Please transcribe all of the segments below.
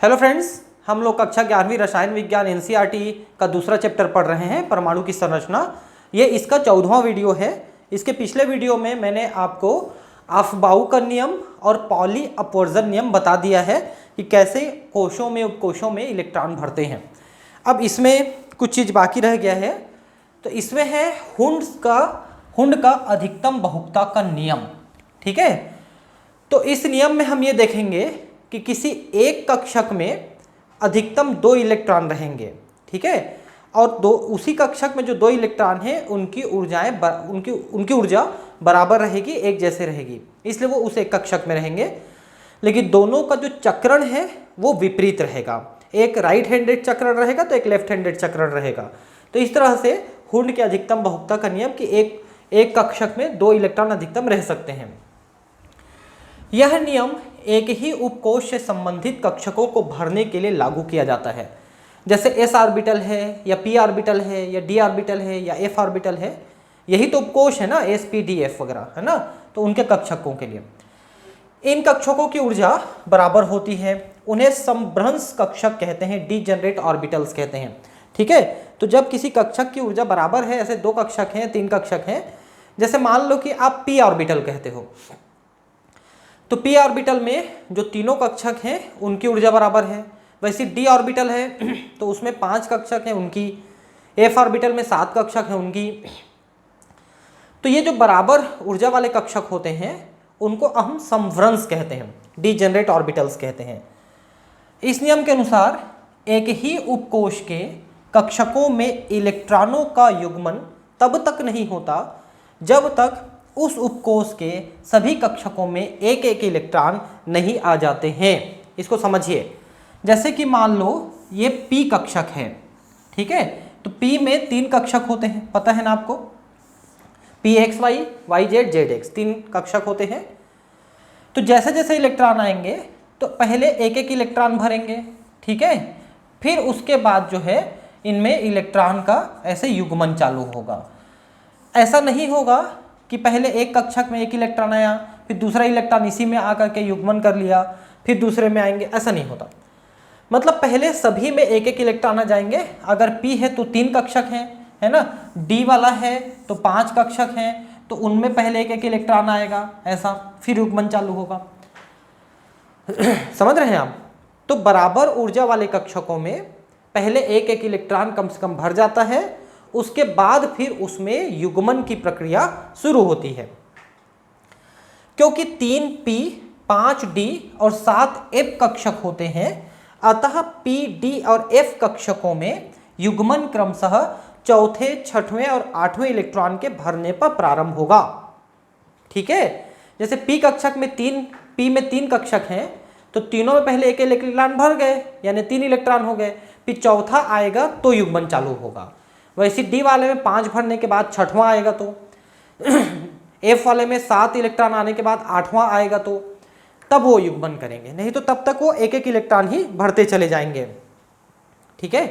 Hello friends, हम लोग कक्षा 11वीं रसायन विज्ञान एनसीईआरटी का दूसरा चैप्टर पढ़ रहे हैं, परमाणु की संरचना। ये इसका 14वां वीडियो है। इसके पिछले वीडियो में मैंने आपको अफबाउ का नियम और पॉली अपवर्जन नियम बता दिया है कि कैसे कोशों में उपकोशों में इलेक्ट्रॉन भरते हैं। अब इसमें कुछ चीज़ बाकी रह गया है, तो इसमें है हुंड का अधिकतम बहुपता का नियम। ठीक है, तो इस नियम में हम ये देखेंगे कि किसी एक कक्षक में अधिकतम 2 इलेक्ट्रॉन रहेंगे। ठीक है, और उसी कक्षक में जो 2 इलेक्ट्रॉन हैं उनकी ऊर्जा बराबर रहेगी, एक जैसे रहेगी, इसलिए वो उस एक कक्षक में रहेंगे। लेकिन दोनों का जो चक्रण है वो विपरीत रहेगा, एक राइट हैंडेड चक्रण रहेगा तो एक लेफ्ट हैंडेड चक्रण रहेगा। तो इस तरह से हुंड के अधिकतम बहुपता का नियम कि एक कक्षक में 2 इलेक्ट्रॉन अधिकतम रह सकते हैं। यह नियम एक ही उपकोश से संबंधित कक्षकों को भरने के लिए लागू किया जाता है। जैसे s ऑर्बिटल है या p ऑर्बिटल है या d ऑर्बिटल है या f ऑर्बिटल है, यही तो उपकोश है ना, s p d f वगैरह है ना, तो उनके कक्षकों के लिए इन कक्षकों की ऊर्जा बराबर होती है। उन्हें समभ्रंश कक्षक कहते हैं, डीजेनरेट ऑर्बिटल्स कहते हैं। ठीक है, तो जब किसी कक्षक की ऊर्जा बराबर है, ऐसे 2 कक्षक हैं, 3 कक्षक हैं, जैसे मान लो कि आप p ऑर्बिटल कहते हो, तो p ऑर्बिटल में जो तीनों कक्षक हैं उनकी ऊर्जा बराबर है। वैसे d ऑर्बिटल है तो उसमें 5 कक्षक हैं उनकी, f ऑर्बिटल में 7 कक्षक हैं उनकी। तो ये जो बराबर ऊर्जा वाले कक्षक होते हैं उनको हम समभ्रंश कहते हैं, डीजेनरेट ऑर्बिटल्स कहते हैं। इस नियम के अनुसार एक ही उपकोश के कक्षकों में इलेक्ट्रॉनों का युग्मन तब तक नहीं होता जब तक उस उपकोश के सभी कक्षकों में एक एक इलेक्ट्रॉन नहीं आ जाते हैं। इसको समझिए, जैसे कि मान लो ये p कक्षक है। ठीक है, तो p में 3 कक्षक होते हैं, पता है ना आपको, pxy, yz, zx 3 कक्षक होते हैं। तो जैसे जैसे इलेक्ट्रॉन आएंगे तो पहले एक एक इलेक्ट्रॉन भरेंगे। ठीक है, फिर उसके बाद जो है इनमें इलेक्ट्रॉन का ऐसे युग्मन चालू होगा। ऐसा नहीं होगा कि पहले एक कक्षक में एक इलेक्ट्रॉन आया, फिर दूसरा इलेक्ट्रॉन इसी में आकर के युग्मन कर लिया, फिर दूसरे में आएंगे, ऐसा नहीं होता। मतलब पहले सभी में एक एक इलेक्ट्रॉन आ जाएंगे। अगर p है तो 3 कक्षक हैं, है ना, d वाला है तो 5 कक्षक हैं, तो उनमें पहले एक एक इलेक्ट्रॉन आएगा, ऐसा फिर युग्मन चालू होगा। समझ रहे हैं आप? तो बराबर ऊर्जा वाले कक्षकों में पहले एक एक इलेक्ट्रॉन कम से कम भर जाता है, उसके बाद फिर उसमें युग्मन की प्रक्रिया शुरू होती है। क्योंकि 3p, 5d और 7f कक्षक होते हैं, अतः p, d और f कक्षकों में युग्मन क्रमशः चौथे, 6वें और 8वें इलेक्ट्रॉन के भरने पर प्रारंभ होगा। ठीक है, जैसे p कक्षक में p में 3 कक्षक हैं, तो तीनों में पहले एक इलेक्ट्रॉन भर गए, यानी 3 इलेक्ट्रॉन हो गए, फिर चौथा आएगा तो युग्मन चालू होगा। वैसे d वाले में 5 भरने के बाद 6वां आएगा, तो f वाले में 7 इलेक्ट्रॉन आने के बाद 8वां आएगा, तो तब वो युग्मन करेंगे, नहीं तो तब तक वो एक एक इलेक्ट्रॉन ही भरते चले जाएंगे। ठीक है,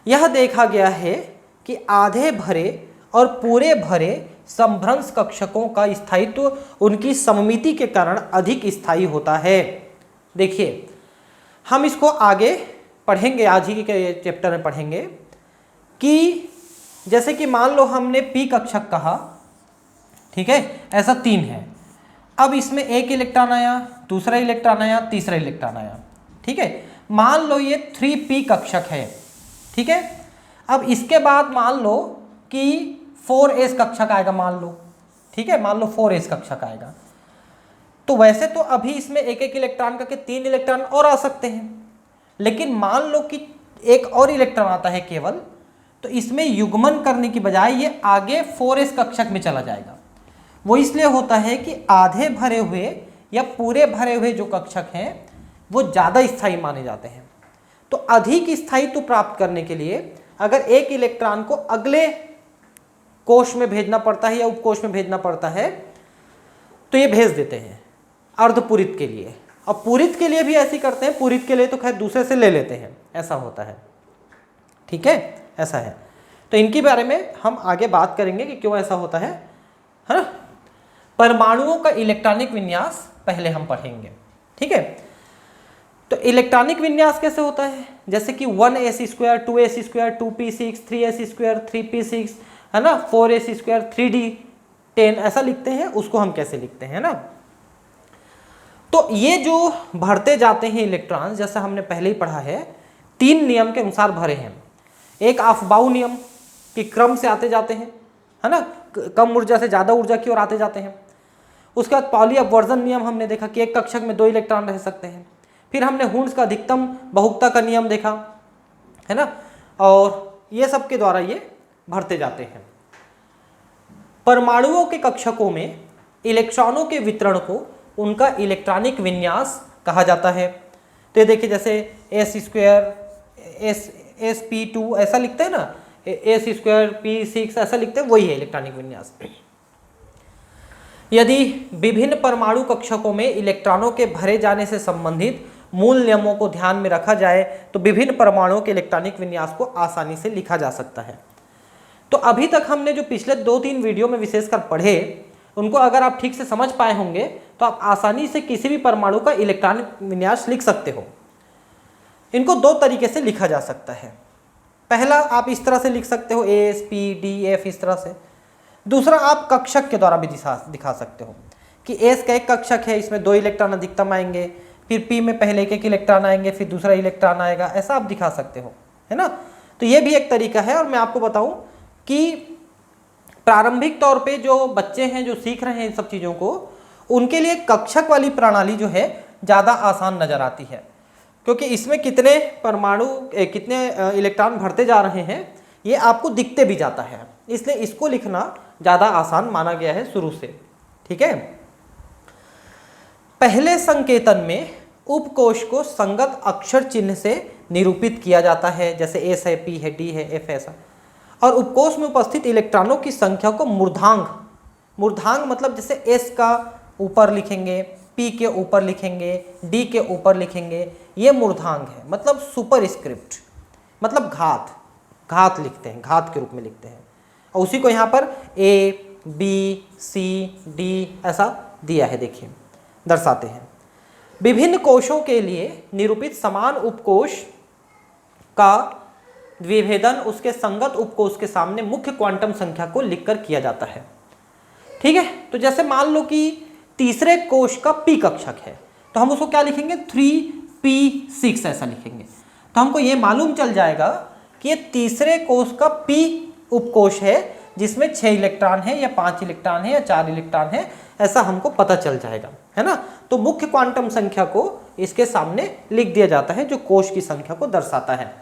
यह देखा गया है कि आधे भरे और पूरे भरे समभ्रंश कक्षकों का स्थायित्व उनकी सममिति के कारण अधिक स्थायी होता है। देखिए, हम इसको आगे पढ़ेंगे, आज ही के चैप्टर में पढ़ेंगे कि जैसे कि मान लो हमने p कक्षक कहा, ठीक है, ऐसा 3 है। अब इसमें एक इलेक्ट्रॉन आया, दूसरा इलेक्ट्रॉन आया, तीसरा इलेक्ट्रॉन आया। ठीक है, मान लो ये 3p कक्षक है। ठीक है, अब इसके बाद मान लो कि 4s कक्षक आएगा, मान लो। ठीक है, मान लो 4s कक्षक आएगा, तो वैसे तो अभी इसमें एक एक इलेक्ट्रॉन करके 3 इलेक्ट्रॉन और आ सकते हैं, लेकिन मान लो कि एक और इलेक्ट्रॉन आता है केवल, तो इसमें युग्मन करने की बजाय ये आगे 4s कक्षक में चला जाएगा। वो इसलिए होता है कि आधे भरे हुए या पूरे भरे हुए जो कक्षक हैं वो ज़्यादा स्थायी माने जाते हैं। तो अधिक स्थायित्व प्राप्त करने के लिए अगर एक इलेक्ट्रॉन को अगले कोश में भेजना पड़ता है या उपकोश में भेजना पड़ता है, तो ये भेज देते हैं अर्धपूरित के लिए, और पूरित के लिए भी ऐसी करते हैं। पूरित के लिए तो खैर दूसरे से ले लेते हैं, ऐसा होता है। ठीक है, ऐसा है। तो इनके बारे में हम आगे बात करेंगे कि क्यों ऐसा होता है ना। परमाणुओं का इलेक्ट्रॉनिक विन्यास पहले हम पढ़ेंगे। ठीक है, तो इलेक्ट्रॉनिक विन्यास कैसे होता है, जैसे कि 1s², 2s², 2p6, 3s², 3p6, है ना, 4s², 3d10 ऐसा लिखते हैं, उसको हम कैसे लिखते हैं ना। तो ये जो भरते जाते हैं इलेक्ट्रॉन्स, जैसा हमने पहले ही पढ़ा है, 3 नियम के अनुसार भरे हैं। एक अफबाऊ नियम कि क्रम से आते जाते हैं, है ना, कम ऊर्जा से ज़्यादा ऊर्जा की ओर आते जाते हैं। उसके बाद पॉली अपवर्जन नियम हमने देखा कि एक कक्षक में 2 इलेक्ट्रॉन रह सकते हैं। फिर हमने हुंड्स का अधिकतम बहुकता का नियम देखा, है ना, और ये सब के द्वारा ये भरते जाते हैं। परमाणुओं के कक्षकों में इलेक्ट्रॉनों के वितरण को उनका इलेक्ट्रॉनिक विन्यास कहा जाता है। तो ये देखिए, जैसे s², sp2 ऐसा लिखते हैं ना, s² p6 ऐसा लिखते हैं, वही है इलेक्ट्रॉनिक विन्यास। यदि विभिन्न परमाणु कक्षकों में इलेक्ट्रॉनों के भरे जाने से संबंधित मूल नियमों को ध्यान में रखा जाए तो विभिन्न परमाणुओं के इलेक्ट्रॉनिक विन्यास को आसानी से लिखा जा सकता है। तो अभी तक हमने जो पिछले 2-3 वीडियो में विशेषकर पढ़े, उनको अगर आप ठीक से समझ पाए होंगे तो आप आसानी से किसी भी परमाणु का इलेक्ट्रॉनिक विन्यास लिख सकते हो। इनको 2 तरीके से लिखा जा सकता है। पहला आप इस तरह से लिख सकते हो, S, P, D, F, इस तरह से। दूसरा आप कक्षक के द्वारा भी दिखा सकते हो कि S का एक कक्षक है, इसमें 2 इलेक्ट्रॉन अधिकतम आएंगे, फिर P में पहले एक इलेक्ट्रॉन आएंगे, फिर दूसरा इलेक्ट्रॉन आएगा, ऐसा आप दिखा सकते हो, है ना। तो ये भी एक तरीका है। और मैं आपको बताऊं कि प्रारंभिक तौर पे जो बच्चे हैं जो सीख रहे हैं इन सब चीज़ों को, उनके लिए कक्षक वाली प्रणाली जो है ज़्यादा आसान नज़र आती है, क्योंकि इसमें कितने परमाणु कितने इलेक्ट्रॉन भरते जा रहे हैं ये आपको दिखते भी जाता है, इसलिए इसको लिखना ज़्यादा आसान माना गया है शुरू से। ठीक है। पहले संकेतन में उपकोष को संगत अक्षर चिन्ह से निरूपित किया जाता है, जैसे S है, P है, D है, F ऐसा। और उपकोष में उपस्थित इलेक्ट्रॉनों की संख्या को मूर्धांक मतलब जैसे S का ऊपर लिखेंगे, P के ऊपर लिखेंगे, D के ऊपर लिखेंगे, ये मूर्धांक है, मतलब सुपरस्क्रिप्ट, मतलब घात लिखते हैं, घात के रूप में लिखते हैं। और उसी को यहाँ पर A, B, C, D ऐसा दिया है, देखिए दर्शाते हैं। विभिन्न कोशों के लिए निरूपित समान उपकोष का विभेदन उसके संगत उपकोष के सामने मुख्य क्वांटम संख्या को लिखकर किया जाता है। ठीक है। तो जैसे मान लो कि तीसरे कोश का P कक्षक है, तो हम उसको क्या लिखेंगे, 3p6 ऐसा लिखेंगे। तो हमको ये मालूम चल जाएगा कि ये तीसरे कोश का P उपकोष है, जिसमें 6 इलेक्ट्रॉन है या 5 इलेक्ट्रॉन है या 4 इलेक्ट्रॉन है, ऐसा हमको पता चल जाएगा, है ना। तो मुख्य क्वांटम संख्या को इसके सामने लिख दिया जाता है, जो कोश की संख्या को दर्शाता है।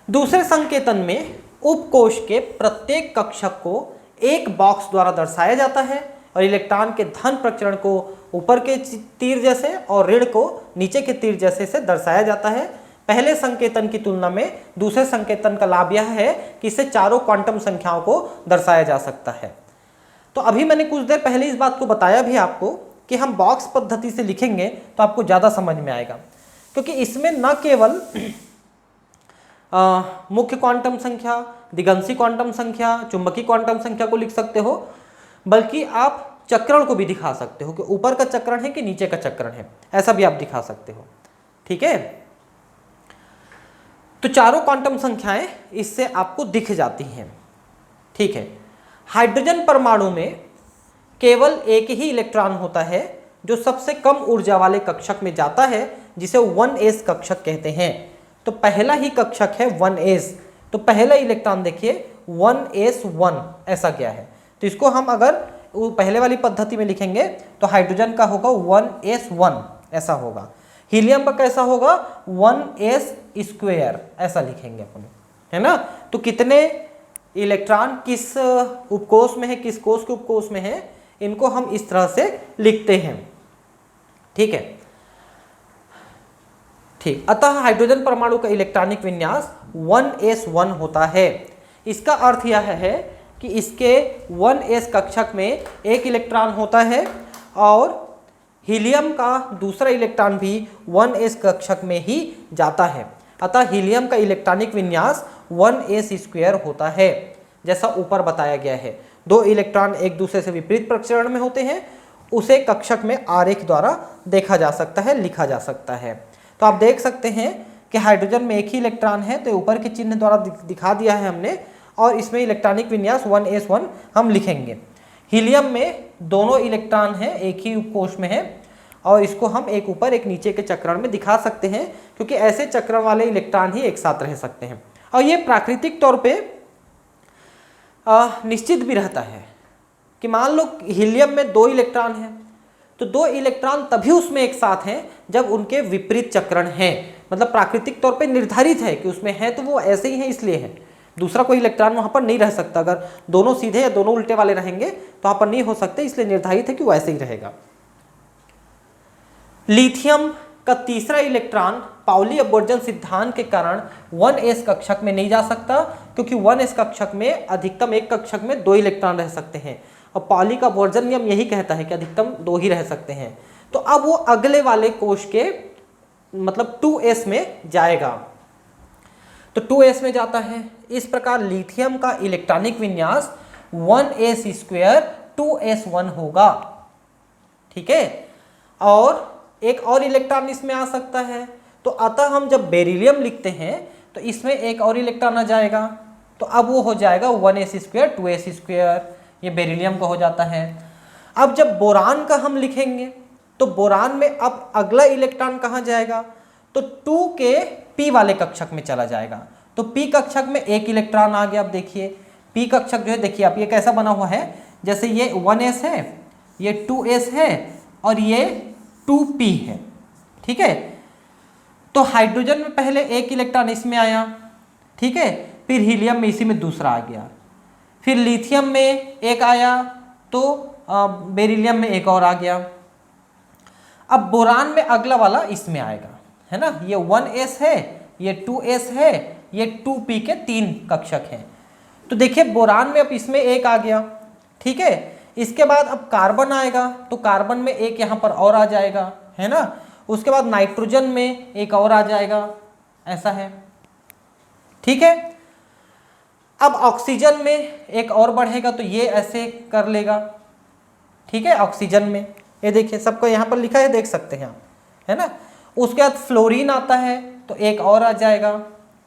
दूसरे संकेतन में उपकोष के प्रत्येक कक्षक को एक बॉक्स द्वारा दर्शाया जाता है और इलेक्ट्रॉन के धन प्रचरण को ऊपर के तीर जैसे और ऋण को नीचे के तीर जैसे से दर्शाया जाता है। पहले संकेतन की तुलना में दूसरे संकेतन का लाभ यह है कि इससे चारों क्वांटम संख्याओं को दर्शाया जा सकता है। तो अभी मैंने कुछ देर पहले इस बात को बताया भी आपको कि हम बॉक्स पद्धति से लिखेंगे तो आपको ज़्यादा समझ में आएगा, क्योंकि इसमें न केवल मुख्य क्वांटम संख्या, दिगंशी क्वांटम संख्या, चुंबकीय क्वांटम संख्या को लिख सकते हो, बल्कि आप चक्रण को भी दिखा सकते हो कि ऊपर का चक्रण है कि नीचे का चक्रण है, ऐसा भी आप दिखा सकते हो। ठीक है। तो चारों क्वांटम संख्याएं इससे आपको दिख जाती हैं। ठीक है। हाइड्रोजन परमाणु में केवल एक ही इलेक्ट्रॉन होता है जो सबसे कम ऊर्जा वाले कक्षक में जाता है, जिसे 1s कक्षक कहते हैं। तो पहला ही कक्षक है 1s, तो पहला इलेक्ट्रॉन देखिए 1s1 ऐसा गया है। तो इसको हम अगर पहले वाली पद्धति में लिखेंगे तो हाइड्रोजन का होगा 1s1 ऐसा होगा। हीलियम का कैसा होगा, 1s² ऐसा लिखेंगे अपन, है ना। तो कितने इलेक्ट्रॉन किस उपकोष में है, किस कोष के उपकोष में है, इनको हम इस तरह से लिखते हैं। ठीक है। ठीक। अतः हाइड्रोजन परमाणु का इलेक्ट्रॉनिक विन्यास 1s1 होता है। इसका अर्थ यह है कि इसके 1s कक्षक में एक इलेक्ट्रॉन होता है और हीलियम का दूसरा इलेक्ट्रॉन भी 1s कक्षक में ही जाता है। अतः हीलियम का इलेक्ट्रॉनिक विन्यास 1s² होता है, जैसा ऊपर बताया गया है। 2 इलेक्ट्रॉन एक दूसरे से विपरीत प्रचरण में होते हैं उसे कक्षक में आरेख द्वारा देखा जा सकता है, लिखा जा सकता है। तो आप देख सकते हैं कि हाइड्रोजन में एक ही इलेक्ट्रॉन है, तो ऊपर के चिन्ह द्वारा दिखा दिया है हमने, और इसमें इलेक्ट्रॉनिक विन्यास 1s1 हम लिखेंगे। हीलियम में दोनों इलेक्ट्रॉन हैं, एक ही उपकोष में है, और इसको हम एक ऊपर एक नीचे के चक्रण में दिखा सकते हैं, क्योंकि ऐसे चक्रण वाले इलेक्ट्रॉन ही एक साथ रह सकते हैं। और ये प्राकृतिक तौर पे निश्चित भी रहता है कि मान लो हीलियम में 2 इलेक्ट्रॉन हैं, तो 2 इलेक्ट्रॉन तभी उसमें एक साथ हैं जब उनके विपरीत चक्रण हैं। मतलब प्राकृतिक तौर पे निर्धारित है कि उसमें है तो वो ऐसे ही है, इसलिए है। दूसरा कोई इलेक्ट्रॉन वहाँ पर नहीं रह सकता। अगर दोनों सीधे या दोनों उल्टे वाले रहेंगे तो वहाँ पर नहीं हो सकते, इसलिए निर्धारित है कि वो ऐसे ही रहेगा। लिथियम का तीसरा इलेक्ट्रॉन पाउली अपवर्जन सिद्धांत के कारण 1s कक्षक में नहीं जा सकता, क्योंकि 1s कक्षक में अधिकतम एक कक्षक में 2 इलेक्ट्रॉन रह सकते हैं, और पाउली का अपवर्जन नियम यही कहता है कि अधिकतम 2 ही रह सकते हैं। तो अब वो अगले वाले कोश के मतलब 2s में जाएगा, तो 2s में जाता है। इस प्रकार लिथियम का इलेक्ट्रॉनिक विन्यास 1s² 2s1 होगा, ठीक है। और एक और इलेक्ट्रॉन इसमें आ सकता है, तो अतः हम जब बेरिलियम लिखते हैं तो इसमें एक और इलेक्ट्रॉन आ जाएगा, तो अब वो हो जाएगा 1s² 2s², ये बेरिलियम का हो जाता है। अब जब बोरान का हम लिखेंगे तो बोरान में अब अगला इलेक्ट्रॉन कहाँ जाएगा, तो 2 के p वाले कक्षक में चला जाएगा। तो p कक्षक में एक इलेक्ट्रॉन आ गया। अब देखिए p कक्षक जो है, देखिए आप ये कैसा बना हुआ है, जैसे ये 1s है, ये 2s है, और ये 2p है, ठीक है। तो हाइड्रोजन में पहले एक इलेक्ट्रॉन इसमें आया, ठीक है, फिर हीलियम में इसी में दूसरा आ गया, फिर लिथियम में एक आया, तो बेरिलियम में एक और आ गया। अब बोरान में अगला वाला इसमें आएगा, है ना। ये 1s है, ये 2s है, ये 2p के 3 कक्षक हैं। तो देखिए बोरान में अब इसमें एक आ गया, ठीक है। इसके बाद अब कार्बन आएगा, तो कार्बन में एक यहाँ पर और आ जाएगा, है ना। उसके बाद नाइट्रोजन में एक और आ जाएगा, ऐसा है, ठीक है। अब ऑक्सीजन में एक और बढ़ेगा, तो ये ऐसे कर लेगा, ठीक है। ऑक्सीजन में ये देखिए सबको यहाँ पर लिखा है, देख सकते हैं आप, है ना। उसके बाद फ्लोरीन आता है, तो एक और आ जाएगा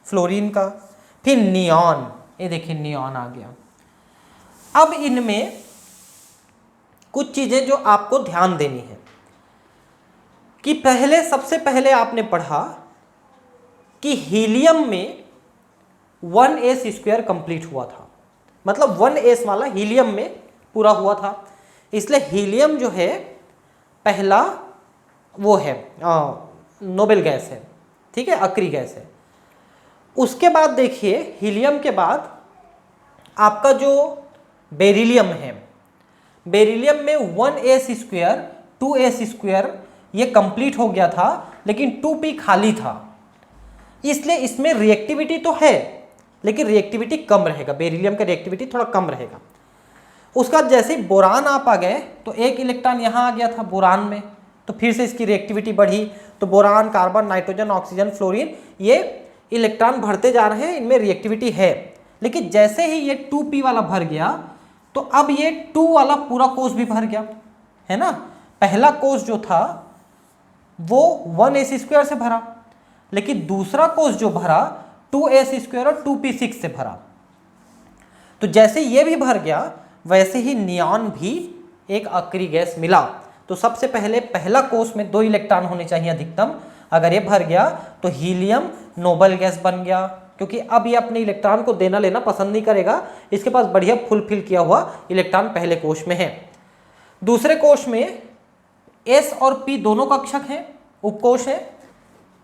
फ्लोरीन का। फिर नियॉन, ये देखिए नियॉन आ गया। अब इनमें कुछ चीजें जो आपको ध्यान देनी है कि पहले सबसे पहले आपने पढ़ा कि हीलियम में 1s² कंप्लीट हुआ था, मतलब 1s वाला हीलियम में पूरा हुआ था, इसलिए हीलियम जो है पहला वो है नोबेल गैस है, ठीक है, अक्री गैस है। उसके बाद देखिए हीलियम के बाद आपका जो बेरिलियम है, बेरिलियम में 1s² 2s² ये कंप्लीट हो गया था, लेकिन 2p खाली था, इसलिए इसमें रिएक्टिविटी तो है लेकिन रिएक्टिविटी कम रहेगा, बेरिलियम का रिएक्टिविटी थोड़ा कम रहेगा। उसका जैसे बोरान आप आ गए तो एक इलेक्ट्रॉन यहाँ आ गया था बोरान में, तो फिर से इसकी रिएक्टिविटी बढ़ी, तो boron, carbon, nitrogen, oxygen, fluorine ये इलेक्ट्रॉन भरते जा रहे हैं, इनमें रिएक्टिविटी है। लेकिन जैसे ही ये 2p वाला भर गया तो अब ये 2 वाला पूरा कोष भी भर गया, है ना। पहला कोष जो था वो 1s² से भरा, लेकिन दूसरा कोष जो भरा 2s² और 2p6 से भरा। तो जैसे ये भी भर गया वैसे ही नियॉन भी एक अक्री गैस मिला। तो सबसे पहले पहला कोष में 2 इलेक्ट्रॉन होने चाहिए अधिकतम, अगर ये भर गया तो हीलियम नोबेल गैस बन गया, क्योंकि अब ये अपने इलेक्ट्रॉन को देना लेना पसंद नहीं करेगा, इसके पास बढ़िया फुलफिल किया हुआ इलेक्ट्रॉन पहले कोष में है। दूसरे कोष में s और p दोनों कक्षक हैं, उपकोष है,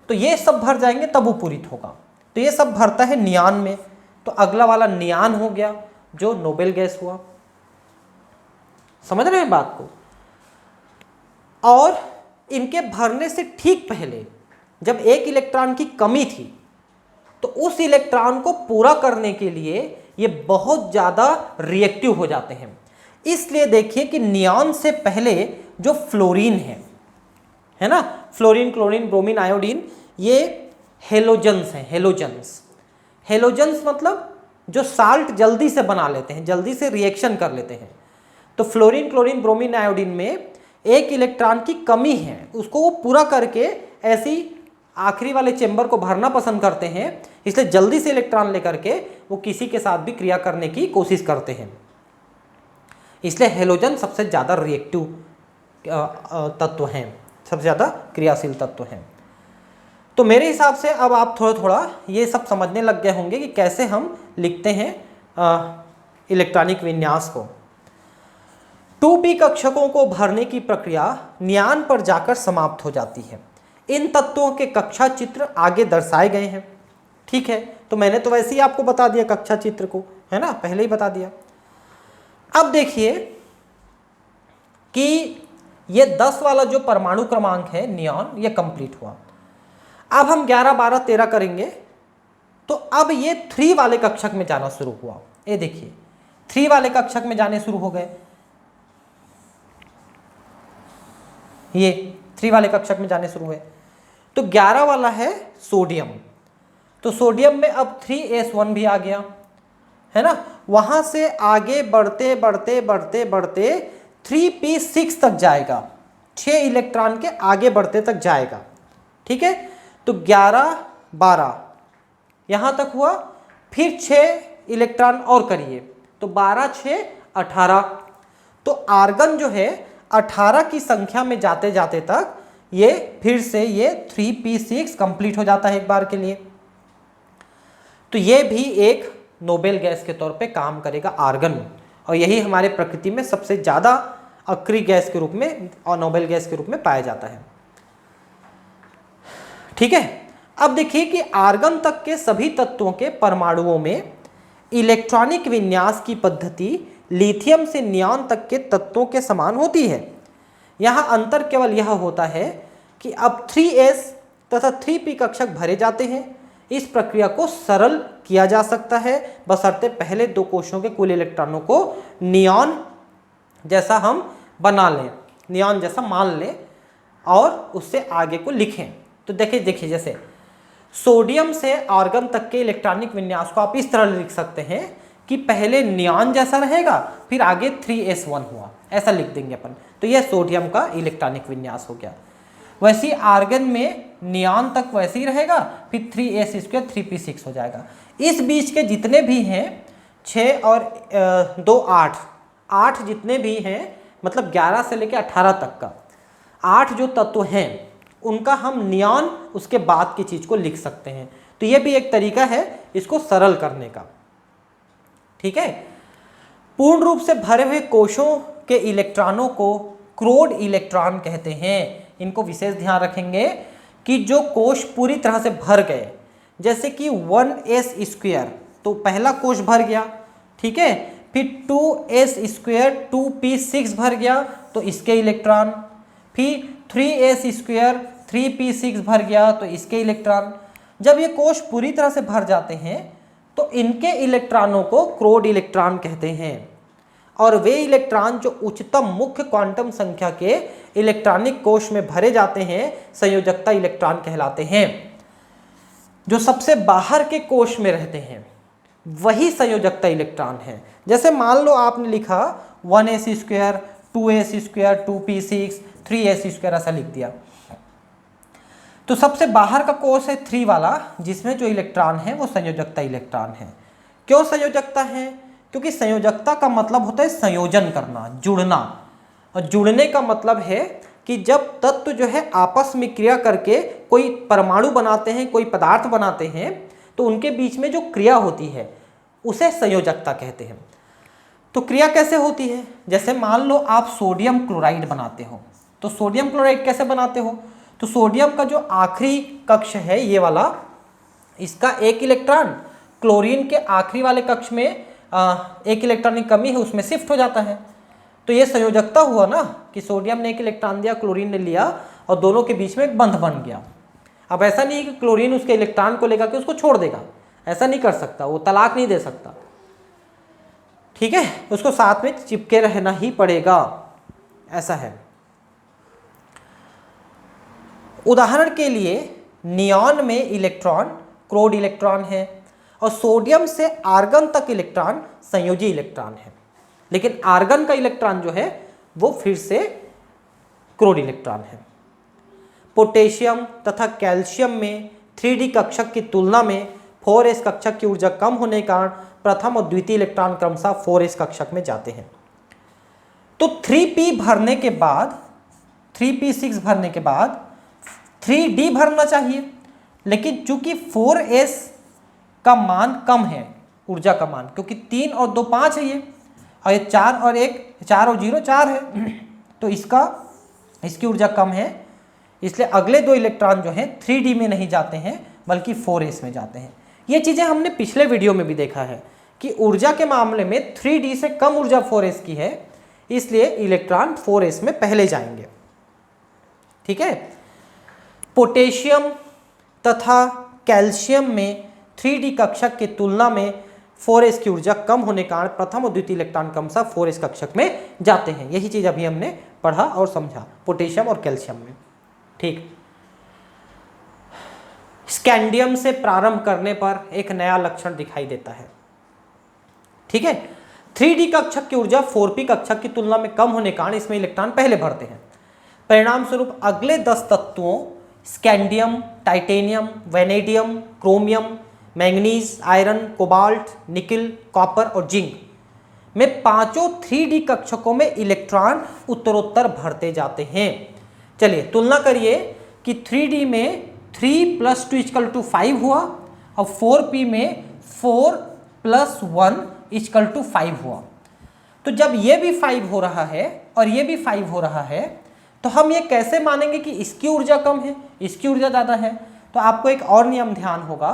तो ये सब भर जाएंगे तब वो पूरित होगा। तो ये सब भरता है नियॉन में, तो अगला वाला नियॉन हो गया जो नोबेल गैस हुआ। समझ रहे हैं बात को। और इनके भरने से ठीक पहले जब एक इलेक्ट्रॉन की कमी थी तो उस इलेक्ट्रॉन को पूरा करने के लिए ये बहुत ज़्यादा रिएक्टिव हो जाते हैं। इसलिए देखिए कि नियॉन से पहले जो फ्लोरीन है ना, फ्लोरीन, क्लोरीन, ब्रोमीन, आयोडीन, ये हेलोजन्स हैं। हेलोजन्स मतलब जो साल्ट जल्दी से बना लेते हैं, जल्दी से रिएक्शन कर लेते हैं। तो फ्लोरीन, क्लोरीन, ब्रोमीन, आयोडीन में एक इलेक्ट्रॉन की कमी है उसको वो पूरा करके ऐसी आखिरी वाले चेंबर को भरना पसंद करते हैं, इसलिए जल्दी से इलेक्ट्रॉन लेकर के वो किसी के साथ भी क्रिया करने की कोशिश करते हैं। इसलिए हेलोजन सबसे ज़्यादा रिएक्टिव तत्व हैं, सबसे ज़्यादा क्रियाशील तत्व हैं। तो मेरे हिसाब से अब आप थोड़ा थोड़ा ये सब समझने लग गए होंगे कि कैसे हम लिखते हैं इलेक्ट्रॉनिक विन्यास को। 2p कक्षकों को भरने की प्रक्रिया नियान पर जाकर समाप्त हो जाती है। इन तत्वों के कक्षा चित्र आगे दर्शाए गए हैं। ठीक है, तो मैंने तो वैसे ही आपको बता दिया कक्षा चित्र को, है ना, पहले ही बता दिया। अब देखिए कि ये 10 वाला जो परमाणु क्रमांक है नियॉन, ये कंप्लीट हुआ। अब हम 11, 12, 13 करेंगे, तो अब ये 3 वाले कक्षक में जाना शुरू हुआ। ये देखिए 3 वाले कक्षक में जाने शुरू हो गए, ये 3 वाले कक्षक में जाने शुरू हुए। तो 11 वाला है सोडियम, तो सोडियम में अब 3s1 भी आ गया, है ना। वहां से आगे बढ़ते बढ़ते बढ़ते बढ़ते 3p6 तक जाएगा, 6 इलेक्ट्रॉन के आगे बढ़ते तक जाएगा। ठीक है, तो 11, 12 यहां तक हुआ, फिर 6 इलेक्ट्रॉन और करिए, तो 12, 6, 18। तो आर्गन जो है 18 की संख्या में जाते जाते तक ये फिर से ये 3p6 कंप्लीट हो जाता है एक बार के लिए। तो ये भी एक नोबेल गैस के तौर पे काम करेगा आर्गन, और यही हमारे प्रकृति में सबसे ज़्यादा अक्रिय गैस के रूप में और नोबेल गैस के रूप में पाया जाता है। ठीक है, अब देखिए कि आर्गन तक के सभी तत्वों के परमाणुओं में इलेक्ट्रॉनिक विन्यास की पद्धति लिथियम से नियॉन तक के तत्वों के समान होती है। यहाँ अंतर केवल यह होता है कि अब 3s तथा 3p कक्षक भरे जाते हैं। इस प्रक्रिया को सरल किया जा सकता है बशर्ते पहले 2 कोशों के कुल इलेक्ट्रॉनों को नियॉन जैसा हम बना लें, नियॉन जैसा मान लें और उससे आगे को लिखें। तो देखिए जैसे सोडियम से आर्गन तक के इलेक्ट्रॉनिक विन्यास को आप इस तरह लिख सकते हैं कि पहले नियॉन जैसा रहेगा, फिर आगे 3s1 हुआ, ऐसा लिख देंगे अपन। तो यह सोडियम का इलेक्ट्रॉनिक विन्यास हो गया। वैसे आर्गन में नियॉन तक वैसे ही रहेगा, फिर 3s2 3p6 हो जाएगा। इस बीच के जितने भी हैं 6 और 2 8 जितने भी हैं, मतलब 11 से लेकर 18 तक का 8 जो तत्व हैं उनका हम नियॉन उसके बाद की चीज को लिख सकते हैं। तो यह भी एक तरीका है इसको सरल करने का। ठीक है, पूर्ण रूप से भरे हुए कोशों के इलेक्ट्रॉनों को क्रोड इलेक्ट्रॉन कहते हैं। इनको विशेष ध्यान रखेंगे कि जो कोश पूरी तरह से भर गए, जैसे कि 1s², तो पहला कोश भर गया, ठीक है, फिर 2s² 2p6 भर गया तो इसके इलेक्ट्रॉन, फिर 3s² 3p6 भर गया तो इसके इलेक्ट्रॉन। जब ये कोश पूरी तरह से भर जाते हैं तो इनके इलेक्ट्रॉनों को क्रोड इलेक्ट्रॉन कहते हैं, और वे इलेक्ट्रॉन जो उच्चतम मुख्य क्वांटम संख्या के इलेक्ट्रॉनिक कोश में भरे जाते हैं संयोजकता इलेक्ट्रॉन कहलाते हैं। जो सबसे बाहर के कोश में रहते हैं वही संयोजकता इलेक्ट्रॉन है। जैसे मान लो आपने लिखा 1s², 2s², 2p6, 3s², ऐसा लिख दिया, तो सबसे बाहर का कोश है 3 वाला, जिसमें जो इलेक्ट्रॉन है वो संयोजकता इलेक्ट्रॉन है। क्यों संयोजकता है? क्योंकि संयोजकता का मतलब होता है संयोजन करना, जुड़ना, और जुड़ने का मतलब है कि जब तत्व जो है आपस में क्रिया करके कोई परमाणु बनाते हैं, कोई पदार्थ बनाते हैं, तो उनके बीच में जो क्रिया होती है उसे संयोजकता कहते हैं। तो क्रिया कैसे होती है? जैसे मान लो आप सोडियम क्लोराइड बनाते हो, तो सोडियम क्लोराइड कैसे बनाते हो? तो सोडियम का जो आखिरी कक्ष है ये वाला, इसका 1 इलेक्ट्रॉन क्लोरीन के आखिरी वाले कक्ष में 1 इलेक्ट्रॉन की कमी है, उसमें शिफ्ट हो जाता है। तो ये संयोजकता हुआ ना कि सोडियम ने 1 इलेक्ट्रॉन दिया, क्लोरीन ने लिया, और दोनों के बीच में एक बंध बन गया। अब ऐसा नहीं कि क्लोरीन उसके इलेक्ट्रॉन को लेकर के उसको छोड़ देगा, ऐसा नहीं कर सकता, वो तलाक नहीं दे सकता, ठीक है, उसको साथ में चिपके रहना ही पड़ेगा, ऐसा है। उदाहरण के लिए नियॉन में इलेक्ट्रॉन क्रोड इलेक्ट्रॉन है, और सोडियम से आर्गन तक इलेक्ट्रॉन संयोजी इलेक्ट्रॉन है। लेकिन आर्गन का इलेक्ट्रॉन जो है वो फिर से क्रोड इलेक्ट्रॉन है। पोटेशियम तथा कैल्शियम में 3d कक्षक की तुलना में 4s कक्षक की ऊर्जा कम होने के कारण प्रथम और द्वितीय इलेक्ट्रॉन क्रमशः 4s कक्षक में जाते हैं। तो 3p भरने के बाद 3p6 भरने के बाद 3d भरना चाहिए, लेकिन चूंकि 4s का मान कम है, ऊर्जा का मान, क्योंकि 3 और 2 5 है ये, और ये 4 और 1 4 और 0 4 है, तो इसकी ऊर्जा कम है, इसलिए अगले 2 इलेक्ट्रॉन जो हैं 3d में नहीं जाते हैं बल्कि 4s में जाते हैं। ये चीज़ें हमने पिछले वीडियो में भी देखा है कि ऊर्जा के मामले में 3d से कम ऊर्जा 4s की है, इसलिए इलेक्ट्रॉन 4s में पहले जाएंगे। ठीक है। पोटेशियम तथा कैल्शियम में 3d कक्षक की तुलना में 4s की ऊर्जा कम होने के कारण प्रथम और द्वितीय इलेक्ट्रॉन क्रमशः 4s कक्षक में जाते हैं। यही चीज अभी हमने पढ़ा और समझा पोटेशियम और कैल्शियम में। ठीक। स्कैंडियम से प्रारंभ करने पर एक नया लक्षण दिखाई देता है। ठीक है। 3d कक्षक की ऊर्जा 4p कक्षक की तुलना में कम होने के कारण इसमें इलेक्ट्रॉन पहले भरते हैं। परिणाम स्वरूप अगले 10 तत्वों scandium, titanium, vanadium, chromium, manganese, iron, cobalt, nickel, copper और जिंक में पांचों 3d कक्षकों में इलेक्ट्रॉन उत्तरोत्तर भरते जाते हैं। चलिए तुलना करिए कि 3d में 3 + 2 = 5 हुआ और 4p में 4 + 1 = 5 हुआ। तो जब ये भी 5 हो रहा है और ये भी 5 हो रहा है, तो हम ये कैसे मानेंगे कि इसकी ऊर्जा कम है, इसकी ऊर्जा ज़्यादा है? तो आपको एक और नियम ध्यान होगा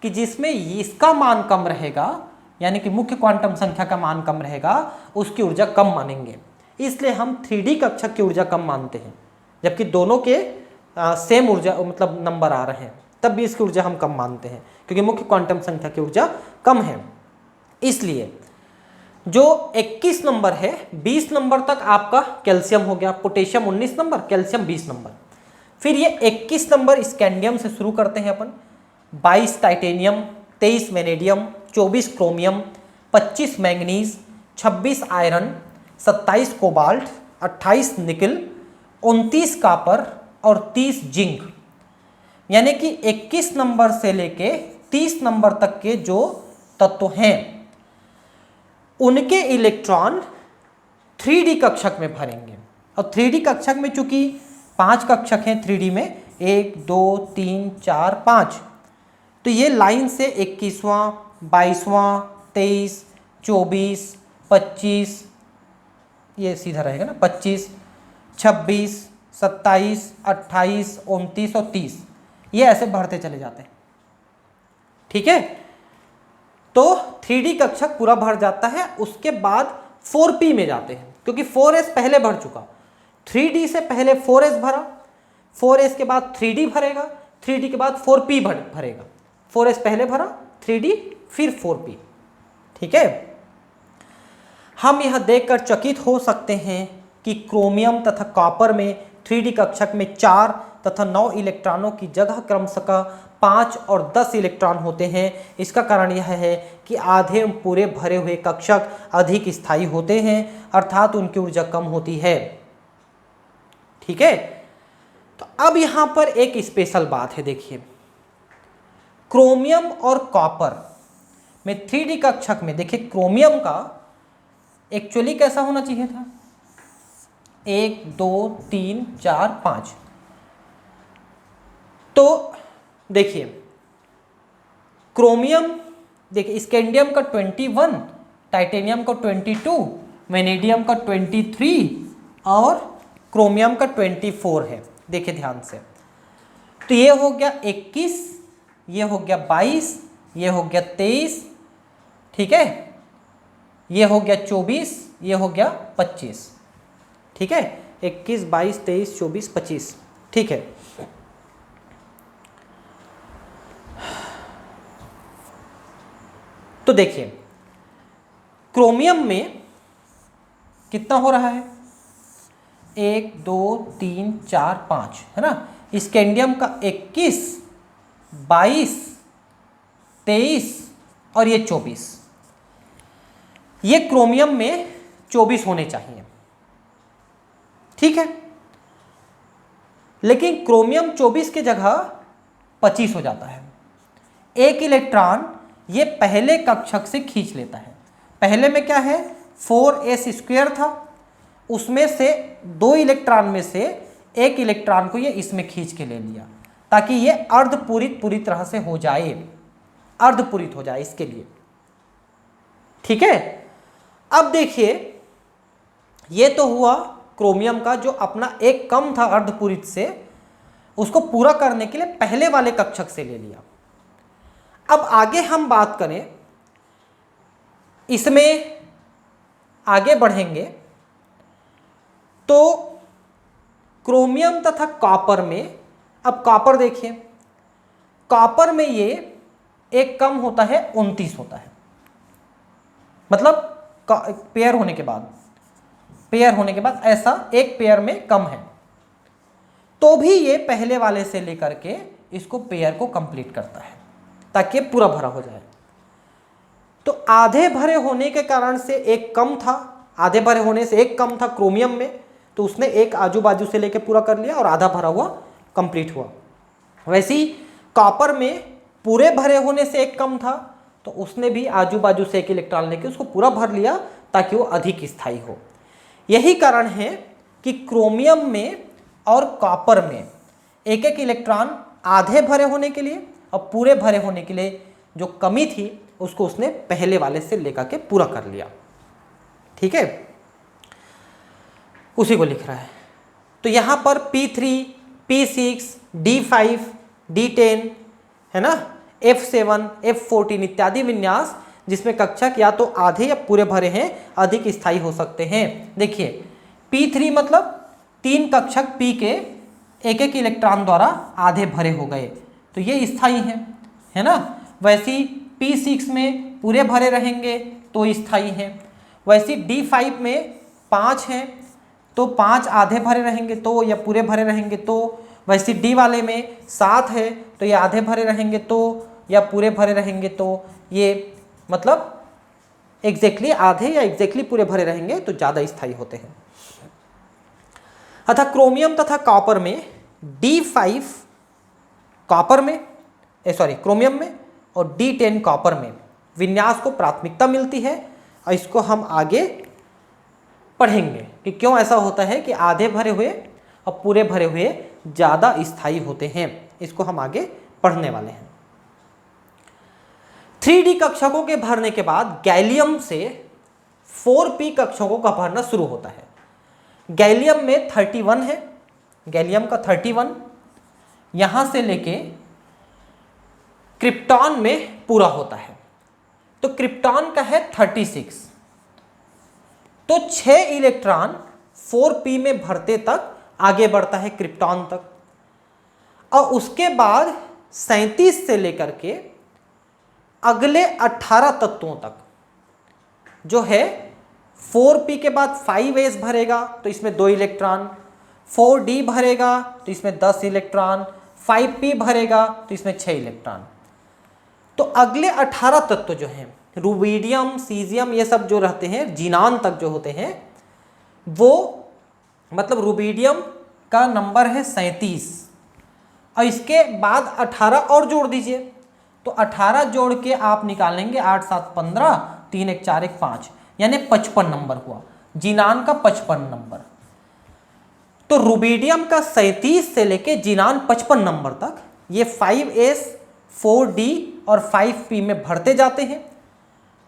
कि जिसमें इसका मान कम रहेगा, यानी कि मुख्य क्वांटम संख्या का मान कम रहेगा, उसकी ऊर्जा कम मानेंगे। इसलिए हम 3d कक्षक की ऊर्जा कम मानते हैं, जबकि दोनों के सेम ऊर्जा मतलब नंबर आ रहे हैं, तब भी इसकी ऊर्जा हम कम मानते हैं क्योंकि मुख्य क्वांटम संख्या की ऊर्जा कम है। इसलिए जो 21 नंबर है, 20 नंबर तक आपका कैल्शियम हो गया, पोटेशियम 19 नंबर, कैल्शियम 20 नंबर। फिर ये 21 नंबर स्कैंडियम से शुरू करते हैं अपन, 22 titanium, 23 vanadium, 24 chromium, 25 manganese, 26 iron, 27 cobalt, 28 nickel, 29 copper और 30 जिंक। यानी कि 21 नंबर से लेके 30 नंबर तक के जो तत्व हैं उनके इलेक्ट्रॉन 3d कक्षक में भरेंगे। और 3d कक्षक में चूंकि 5 कक्षक हैं 3d में, 1 2 3 4 5, तो ये लाइन से 21वां, 22वां, 23, 24, 25, ये सीधा रहेगा ना, 25, 26, 27, 28, 29 और 30, ये ऐसे बढ़ते चले जाते हैं। ठीक है। तो 3d कक्षक पूरा भर जाता है, उसके बाद 4p में जाते हैं क्योंकि 4s पहले भर चुका। 3d से पहले 4s भरा, 4s के बाद 3d भरेगा, 3d के बाद 4p भरेगा। 4s पहले भरा, 3d फिर 4p। ठीक है। हम यह देखकर चकित हो सकते हैं कि क्रोमियम तथा कॉपर में 3d कक्षक में 4 तथा 9 इलेक्ट्रॉनों की जगह क्रमशः 5 और 10 इलेक्ट्रॉन होते हैं। इसका कारण यह है कि आधे पूरे भरे हुए कक्षक अधिक स्थायी होते हैं, अर्थात उनकी ऊर्जा कम होती है। ठीक है। तो अब यहां पर एक स्पेशल बात है, देखिए क्रोमियम और कॉपर में 3d कक्षक में, देखिए क्रोमियम का एक्चुअली कैसा होना चाहिए था, 1 2 3 4 5। तो देखिए क्रोमियम, देखिए स्कैंडियम का 21, टाइटेनियम का 22, वेनेडियम का 23 और क्रोमियम का 24 है। देखिए ध्यान से, तो ये हो गया 21, ये हो गया 22, ये हो गया 23, ठीक है, ये हो गया 24, ये हो गया 25। ठीक है, 21 22 23 24 25। ठीक है। तो देखिए क्रोमियम में कितना हो रहा है, 1 2 3 4 5 है ना। स्कैंडियम का 21 22 23 और ये 24। ये क्रोमियम में 24 होने चाहिए। ठीक है। लेकिन क्रोमियम 24 की जगह 25 हो जाता है। एक इलेक्ट्रॉन ये पहले कक्षक से खींच लेता है। पहले में क्या है, 4s² था, उसमें से 2 इलेक्ट्रॉन में से एक इलेक्ट्रॉन को ये इसमें खींच के ले लिया, ताकि ये अर्धपूरित पूरी तरह से हो जाए, अर्धपूरित हो जाए इसके लिए। ठीक है, अब देखिए ये तो हुआ क्रोमियम का जो अपना एक कम था अर्धपूरित से, उसको पूरा करने के लिए पहले वाले कक्षक से ले लिया। अब आगे हम बात करें, इसमें आगे बढ़ेंगे तो क्रोमियम तथा कॉपर में, अब कॉपर देखिए, कॉपर में ये एक कम होता है 29 होता है, मतलब पेयर होने के बाद ऐसा एक पेयर में कम है, तो भी ये पहले वाले से लेकर के इसको पेयर को कंप्लीट करता है ताकि पूरा भरा हो जाए। तो आधे भरे होने के कारण से एक कम था, आधे भरे होने से एक कम था क्रोमियम में, तो उसने एक आजू बाजू से लेके पूरा कर लिया और आधा भरा हुआ कंप्लीट हुआ। वैसे ही कॉपर में पूरे भरे होने से एक कम था, तो उसने भी आजू बाजू से एक इलेक्ट्रॉन लेके उसको पूरा भर लिया ताकि वो अधिक स्थायी हो। यही कारण है कि क्रोमियम में और कॉपर में एक एक इलेक्ट्रॉन आधे भरे होने के लिए और पूरे भरे होने के लिए जो कमी थी उसको उसने पहले वाले से लेकर के पूरा कर लिया। ठीक है, उसी को लिख रहा है। तो यहाँ पर P3, P6, D5, D10 है ना, F7, F14 इत्यादि विन्यास जिसमें कक्षक या तो आधे या पूरे भरे हैं अधिक स्थायी हो सकते हैं। देखिए P3 मतलब 3 कक्षक P के एक एक इलेक्ट्रॉन द्वारा आधे भरे हो गए, तो ये स्थायी है ना। वैसे ही P6 में पूरे भरे रहेंगे तो स्थायी है। वैसे D5 में 5 हैं तो 5 आधे भरे रहेंगे तो या पूरे भरे रहेंगे तो। वैसे D वाले में 7 है तो ये आधे भरे रहेंगे तो या पूरे भरे रहेंगे तो, ये मतलब एग्जैक्टली आधे या एग्जैक्टली पूरे भरे रहेंगे तो ज़्यादा स्थायी होते हैं। अतः क्रोमियम तथा कॉपर में D5 कॉपर में क्रोमियम में और D10 कॉपर में विन्यास को प्राथमिकता मिलती है, और इसको हम आगे पढ़ेंगे कि क्यों ऐसा होता है कि आधे भरे हुए और पूरे भरे हुए ज़्यादा स्थायी होते हैं। इसको हम आगे पढ़ने वाले हैं। 3D कक्षकों के भरने के बाद गैलियम से 4p कक्षकों का भरना शुरू होता है। गैलियम में 31 है, गैलियम का 31 यहाँ से लेके क्रिप्टॉन में पूरा होता है। तो क्रिप्टॉन का है 36, तो 6 इलेक्ट्रॉन 4p में भरते तक आगे बढ़ता है क्रिप्टॉन तक, और उसके बाद 37 से लेकर के अगले 18 तत्वों तक जो है 4p के बाद 5s भरेगा तो इसमें 2 इलेक्ट्रॉन, 4d भरेगा तो इसमें 10 इलेक्ट्रॉन, 5p भरेगा तो इसमें 6 इलेक्ट्रॉन। तो अगले 18 तत्व जो हैं रुबिडियम, सीजियम, ये सब जो रहते हैं जीनान तक जो होते हैं, वो मतलब रुबिडियम का नंबर है 37 और इसके बाद 18 और जोड़ दीजिए, तो 18 जोड़ के आप निकालेंगे 8 7 15, 3 1 4 1 5, यानी 55 नंबर हुआ जीनान का 55 नंबर। तो रुबिडियम का 37 से लेके जीनान 55 नंबर तक ये 5s, 4d और 5p में भरते जाते हैं,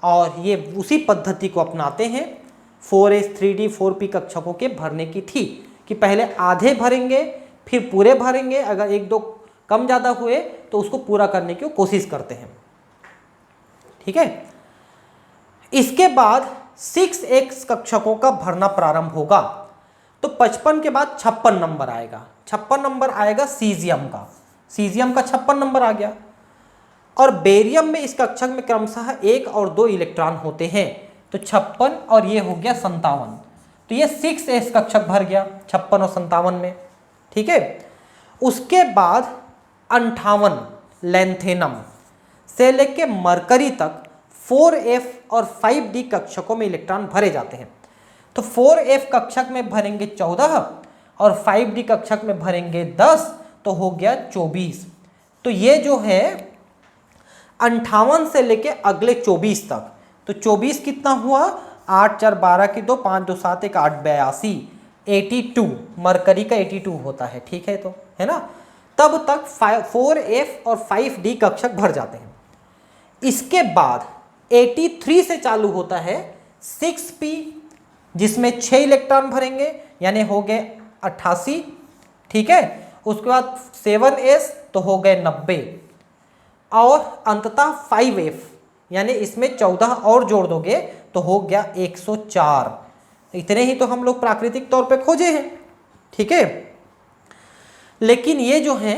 और ये उसी पद्धति को अपनाते हैं 4s, 3d, 4p कक्षकों के भरने की थी कि पहले आधे भरेंगे फिर पूरे भरेंगे, अगर 1-2 कम ज़्यादा हुए तो उसको पूरा करने की कोशिश करते हैं। ठीक है, इसके बाद 6x कक्षकों का भरना प्रारंभ होगा। तो 55 के बाद 56 नंबर आएगा, 56 नंबर आएगा सीजियम का, सीजियम का 56 नंबर आ गया। और बेरियम में इस कक्षक में क्रमशः 1 और 2 इलेक्ट्रॉन होते हैं, तो 56 और ये हो गया 57, तो ये 6s कक्षक भर गया 56 और 57 में। ठीक है, उसके बाद 58 लैंथेनम से लेके मरकरी तक 4f और 5d कक्षकों में इलेक्ट्रॉन भरे जाते हैं। तो 4f कक्षक में भरेंगे 14 और 5D कक्षक में भरेंगे 10 तो हो गया 24। तो ये जो है 58 से लेके अगले 24 तक, तो 24 कितना हुआ, 8 4 12 की 2 5 2 7 1 8 82, 82 मरकरी का 82 होता है, ठीक है, तो है ना। तब तक 4F और 5D कक्षक भर जाते हैं। इसके बाद 83 से चालू होता है 6P, जिसमें 6 इलेक्ट्रॉन भरेंगे, यानी हो गए 88, ठीक है। उसके बाद 7S तो हो गए 90, और अंततः 5F यानी इसमें 14 और जोड़ दोगे तो हो गया 104। इतने ही तो हम लोग प्राकृतिक तौर पे खोजे हैं, ठीक है। लेकिन ये जो है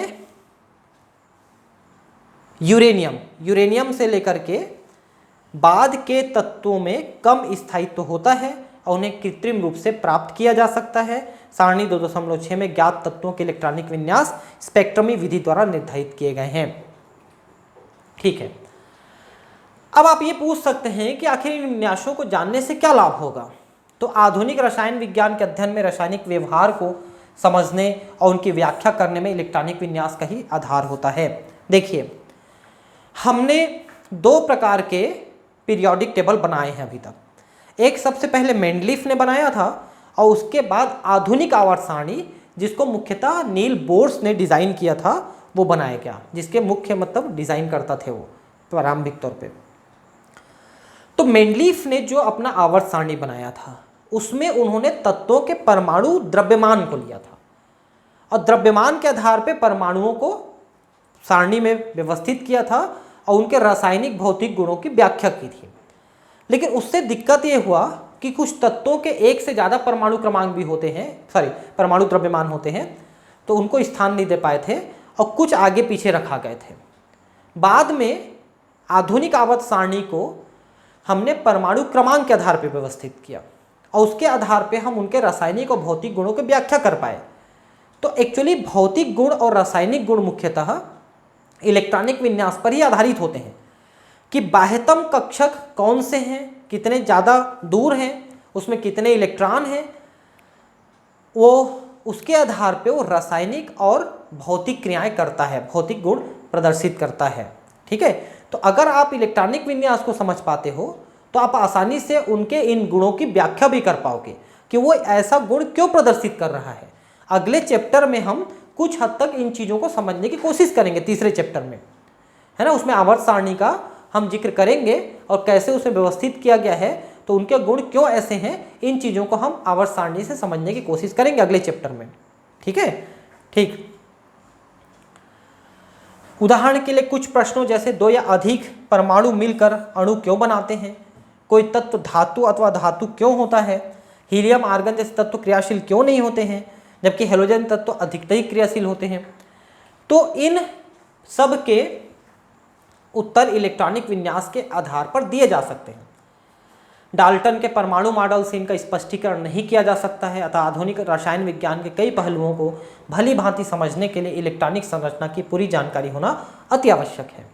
यूरेनियम से लेकर के बाद के तत्वों में कम स्थायित्व होता है और उन्हें कृत्रिम रूप से प्राप्त किया जा सकता है। सारणी 2.6 में ज्ञात तत्वों के इलेक्ट्रॉनिक विन्यास स्पेक्ट्रमी विधि द्वारा निर्धारित किए गए हैं, ठीक है। अब आप ये पूछ सकते हैं कि आखिर इन विन्यासों को जानने से क्या लाभ होगा। तो आधुनिक रसायन विज्ञान के अध्ययन में रासायनिक व्यवहार को समझने और उनकी व्याख्या करने में इलेक्ट्रॉनिक विन्यास का ही आधार होता है। देखिए, हमने 2 प्रकार के पीरियोडिक टेबल बनाए हैं अभी तक। एक सबसे पहले मेंडलीफ ने बनाया था, और उसके बाद आधुनिक आवर्त सारणी, जिसको मुख्यतः नील बोर्स ने डिज़ाइन किया था, वो बनाया गया, जिसके मुख्य मतलब डिज़ाइन करता थे वो प्रारंभिक तौर पे। तो मेंडलीफ ने जो अपना आवर्त सारणी बनाया था, उसमें उन्होंने तत्वों के परमाणु द्रव्यमान को लिया था, और द्रव्यमान के आधार पे परमाणुओं को सारणी में व्यवस्थित किया था और उनके रासायनिक भौतिक गुणों की व्याख्या की थी। लेकिन उससे दिक्कत ये हुआ कि कुछ तत्वों के एक से ज़्यादा परमाणु क्रमांक भी होते हैं, परमाणु द्रव्यमान होते हैं, तो उनको स्थान नहीं दे पाए थे और कुछ आगे पीछे रखा गए थे। बाद में आधुनिक आवर्त सारणी को हमने परमाणु क्रमांक के आधार पर व्यवस्थित किया और उसके आधार पर हम उनके रासायनिक और भौतिक गुणों की व्याख्या कर पाए। तो एक्चुअली भौतिक गुण और रासायनिक गुण मुख्यतः इलेक्ट्रॉनिक विन्यास पर ही आधारित होते हैं कि बाह्यतम कक्षक कौन से हैं, कितने ज़्यादा दूर हैं, उसमें कितने इलेक्ट्रॉन हैं, वो उसके आधार पे वो रासायनिक और भौतिक क्रियाएं करता है, भौतिक गुण प्रदर्शित करता है, ठीक है। तो अगर आप इलेक्ट्रॉनिक विन्यास को समझ पाते हो तो आप आसानी से उनके इन गुणों की व्याख्या भी कर पाओगे कि वो ऐसा गुण क्यों प्रदर्शित कर रहा है। अगले चैप्टर में हम कुछ हद तक इन चीज़ों को समझने की कोशिश करेंगे, तीसरे चैप्टर में, है ना। उसमें आवर्त सारणी का हम जिक्र करेंगे और कैसे उसे व्यवस्थित किया गया है, तो उनके गुण क्यों ऐसे हैं, इन चीज़ों को हम आवर्त सारणी से समझने की कोशिश करेंगे अगले चैप्टर में, ठीक है। ठीक, उदाहरण के लिए कुछ प्रश्नों जैसे 2 या अधिक परमाणु मिलकर अणु क्यों बनाते हैं, कोई तत्व धातु अथवा धातु क्यों होता है, हीलियम आर्गन जैसे तत्व क्रियाशील क्यों नहीं होते हैं जबकि हेलोजन तत्व अधिकतर ही क्रियाशील होते हैं। तो इन सब के उत्तर इलेक्ट्रॉनिक विन्यास के आधार पर दिए जा सकते हैं। डाल्टन के परमाणु मॉडल से इनका स्पष्टीकरण नहीं किया जा सकता है, अतः आधुनिक रसायन विज्ञान के कई पहलुओं को भली भांति समझने के लिए इलेक्ट्रॉनिक संरचना की पूरी जानकारी होना अति आवश्यक है,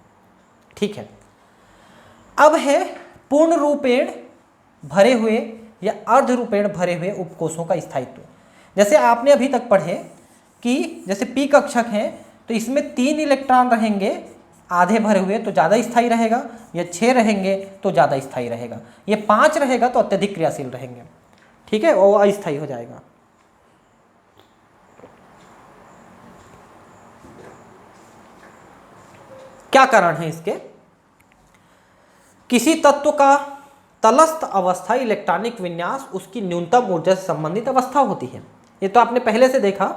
ठीक है। अब है पूर्ण रूपेण भरे हुए या अर्ध रूपेण भरे हुए उपकोषों का स्थायित्व। जैसे आपने अभी तक पढ़े कि जैसे पी कक्षक है तो इसमें 3 इलेक्ट्रॉन रहेंगे आधे भरे हुए तो ज़्यादा स्थायी रहेगा, या 6 रहेंगे तो ज़्यादा स्थायी रहेगा, ये 5 रहेगा तो अत्यधिक क्रियाशील रहेंगे, ठीक है, वो अस्थायी हो जाएगा। क्या कारण है इसके? किसी तत्व का तलस्थ अवस्था इलेक्ट्रॉनिक विन्यास उसकी न्यूनतम ऊर्जा से संबंधित अवस्था होती है। ये तो आपने पहले से देखा,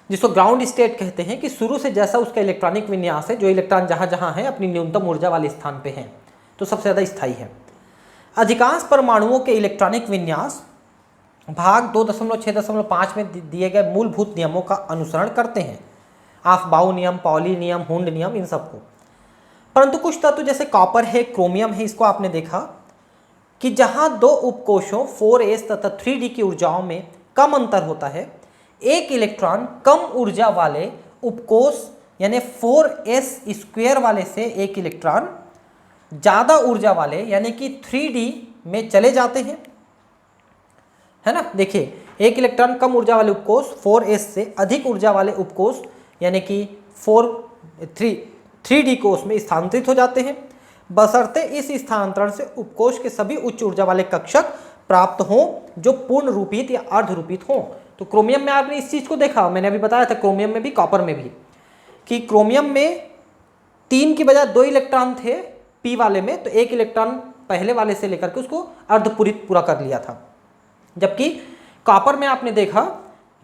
जिसको ग्राउंड स्टेट कहते हैं कि शुरू से जैसा उसका इलेक्ट्रॉनिक विन्यास है, जो इलेक्ट्रॉन जहाँ जहाँ है अपनी न्यूनतम ऊर्जा वाले स्थान पे हैं, तो सबसे ज़्यादा स्थायी है। अधिकांश परमाणुओं के इलेक्ट्रॉनिक विन्यास भाग 2.6.5 में दिए गए मूलभूत नियमों का अनुसरण करते हैं, आफबाउ नियम, पॉली नियम, हुंड नियम, इन सबको। परंतु कुछ तत्व जैसे कॉपर है, क्रोमियम है, इसको आपने देखा कि जहाँ 2 उपकोषों 4s तथा 3d की ऊर्जाओं में कम अंतर होता है, एक इलेक्ट्रॉन कम ऊर्जा वाले उपकोष यानी 4s² वाले से एक इलेक्ट्रॉन ज़्यादा ऊर्जा वाले यानी कि 3d में चले जाते हैं, है ना। देखिए एक इलेक्ट्रॉन कम ऊर्जा वाले उपकोष 4s से अधिक ऊर्जा वाले उपकोष यानी कि 3d कोष में स्थानांतरित हो जाते हैं, बशर्ते इस स्थानांतरण से उपकोष के सभी उच्च ऊर्जा वाले कक्षक प्राप्त हों जो पूर्ण रूपित या अर्धरूपित हों। तो क्रोमियम में आपने इस चीज को देखा, मैंने अभी बताया था क्रोमियम में भी कॉपर में भी, कि क्रोमियम में 3 की बजाय 2 इलेक्ट्रॉन थे p वाले में, तो 1 इलेक्ट्रॉन पहले वाले से लेकर के उसको अर्धपूरित पूरा कर लिया था। जबकि कॉपर में आपने देखा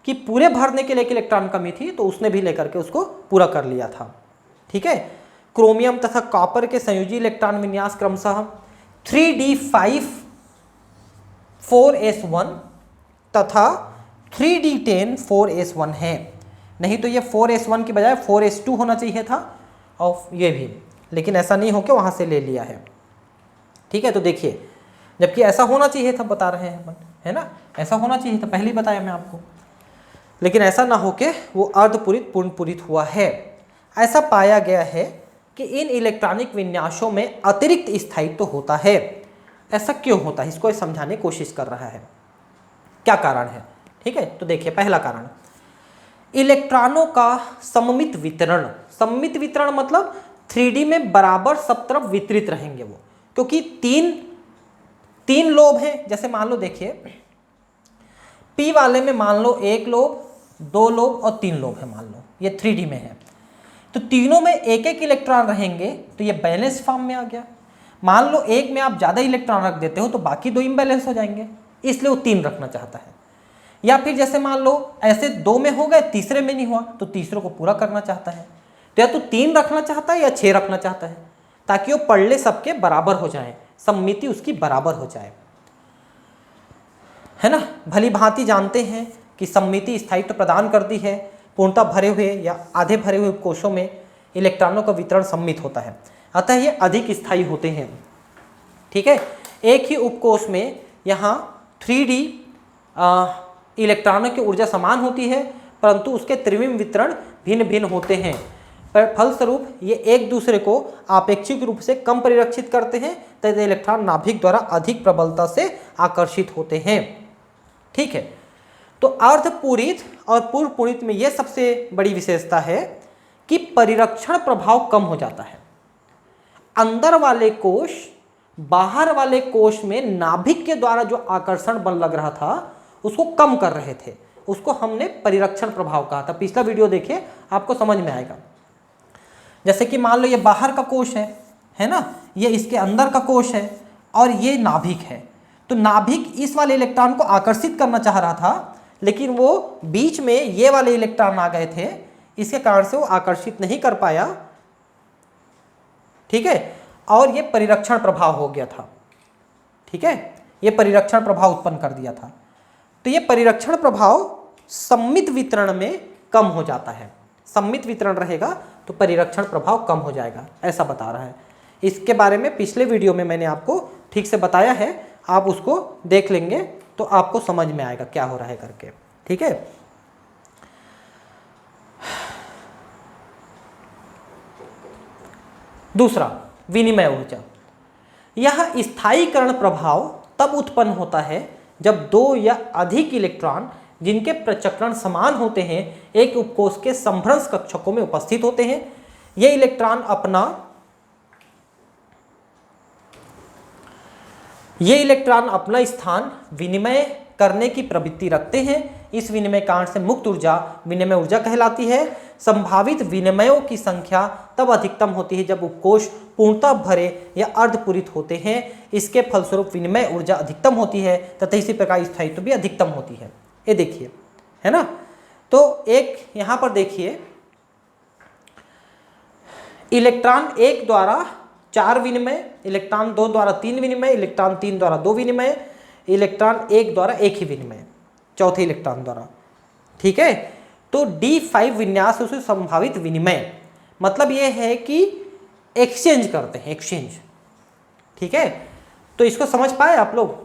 कि पूरे भरने के लिए 1 इलेक्ट्रॉन कमी थी, तो उसने भी लेकर के उसको पूरा कर लिया था। ठीक है, क्रोमियम तथा कॉपर के संयोजी इलेक्ट्रॉन विन्यास क्रमशः 3d5 4s1 तथा 3d10 4s1 है। नहीं तो ये 4s1 की बजाय 4s2 होना चाहिए था, और ये भी, लेकिन ऐसा नहीं हो के वहां से ले लिया है। ठीक है, तो देखिए, जबकि ऐसा होना चाहिए था, बता रहे हैं अपन, है ना, ऐसा होना चाहिए था, पहले ही बताया मैं आपको, लेकिन ऐसा ना होके वो अर्धपूरित पूर्णपूरित हुआ है। ऐसा पाया गया है कि इन इलेक्ट्रॉनिक विन्यासों में अतिरिक्त स्थायित्व तो होता है। ऐसा क्यों होता है, इसको समझाने की कोशिश कर रहा है, क्या कारण है। ठीक है, तो देखिए, पहला कारण इलेक्ट्रॉनों का सममित वितरण। सममित वितरण मतलब 3D में बराबर सब तरफ वितरित रहेंगे वो, क्योंकि तीन लोब हैं। जैसे मान लो, देखिए P वाले में मान लो 1 लोब, 2 लोब और 3 लोब है, मान लो ये 3D में है, तो तीनों में एक एक इलेक्ट्रॉन रहेंगे, तो ये बैलेंस फॉर्म में आ गया। मान लो एक में आप ज़्यादा इलेक्ट्रॉन रख देते हो तो बाकी 2 इम्बैलेंस हो जाएंगे, इसलिए वो 3 रखना चाहता है। या फिर जैसे मान लो ऐसे 2 में हो गए, तीसरे में नहीं हुआ, तो तीसरे को पूरा करना चाहता है, तो या तो 3 रखना चाहता है या 6 रखना चाहता है, ताकि वो पढ़ले सबके बराबर हो जाए, सम्मिति उसकी बराबर हो जाए, है ना। भली भांति जानते हैं कि सम्मिति स्थायित्व प्रदान करती है। पूर्णतः भरे हुए या आधे भरे हुए कोशों में इलेक्ट्रॉनों का वितरण सम्मित होता है, अतः ये अधिक स्थायी होते हैं। ठीक है, एक ही उपकोष में यहाँ 3D इलेक्ट्रॉनों की ऊर्जा समान होती है, परंतु उसके त्रिविम वितरण भिन्न भिन्न होते हैं। पर फलस्वरूप ये एक दूसरे को आपेक्षिक रूप से कम परिरक्षित करते हैं, तथा इलेक्ट्रॉन नाभिक द्वारा अधिक प्रबलता से आकर्षित होते हैं। ठीक है, तो अर्धपूरित और पूर्व पूरित में यह सबसे बड़ी विशेषता है कि परिरक्षण प्रभाव कम हो जाता है। अंदर वाले कोश बाहर वाले कोश में नाभिक के द्वारा जो आकर्षण बल लग रहा था उसको कम कर रहे थे, उसको हमने परिरक्षण प्रभाव कहा था। पिछला वीडियो देखिए, आपको समझ में आएगा। जैसे कि मान लो ये बाहर का कोश है ना, ये इसके अंदर का कोश है और ये नाभिक है, तो नाभिक इस वाले इलेक्ट्रॉन को आकर्षित करना चाह रहा था, लेकिन वो बीच में ये वाले इलेक्ट्रॉन आ गए थे, इसके कारण से वो आकर्षित नहीं कर पाया। ठीक है, और ये परिरक्षण प्रभाव हो गया था। ठीक है, ये परिरक्षण प्रभाव उत्पन्न कर दिया था। तो ये परिरक्षण प्रभाव सम्मित वितरण में कम हो जाता है। सम्मित वितरण रहेगा तो परिरक्षण प्रभाव कम हो जाएगा, ऐसा बता रहा है। इसके बारे में पिछले वीडियो में मैंने आपको ठीक से बताया है, आप उसको देख लेंगे तो आपको समझ में आएगा क्या हो रहा है करके। ठीक है, दूसरा, विनिमय ऊर्जा। यह स्थायीकरण प्रभाव तब उत्पन्न होता है जब 2 या अधिक इलेक्ट्रॉन जिनके प्रचक्रण समान होते हैं एक उपकोष के संभ्रंश कक्षकों में उपस्थित होते हैं। ये इलेक्ट्रॉन अपना स्थान विनिमय करने की प्रवृत्ति रखते हैं। इस विनिमय कारण से मुक्त ऊर्जा विनिमय ऊर्जा कहलाती है। संभावित विनिमयों की संख्या तब अधिकतम होती है जब उपकोष पूर्णतः भरे या अर्धपूरित होते हैं। इसके फलस्वरूप विनिमय ऊर्जा अधिकतम होती है तथा इसी प्रकार स्थायित्व भी अधिकतम होती है। ये देखिए, है ना। तो एक यहाँ पर देखिए, इलेक्ट्रॉन 1 द्वारा 4 विनिमय, इलेक्ट्रॉन 2 द्वारा 3 विनिमय, इलेक्ट्रॉन 3 द्वारा 2 विनिमय, इलेक्ट्रॉन 1 द्वारा 1 ही विनिमय, चौथे इलेक्ट्रॉन द्वारा। ठीक है, तो D5 विन्यास उसे संभावित विनिमय, मतलब ये है कि एक्सचेंज करते हैं, एक्सचेंज। ठीक है, तो इसको समझ पाए आप लोग।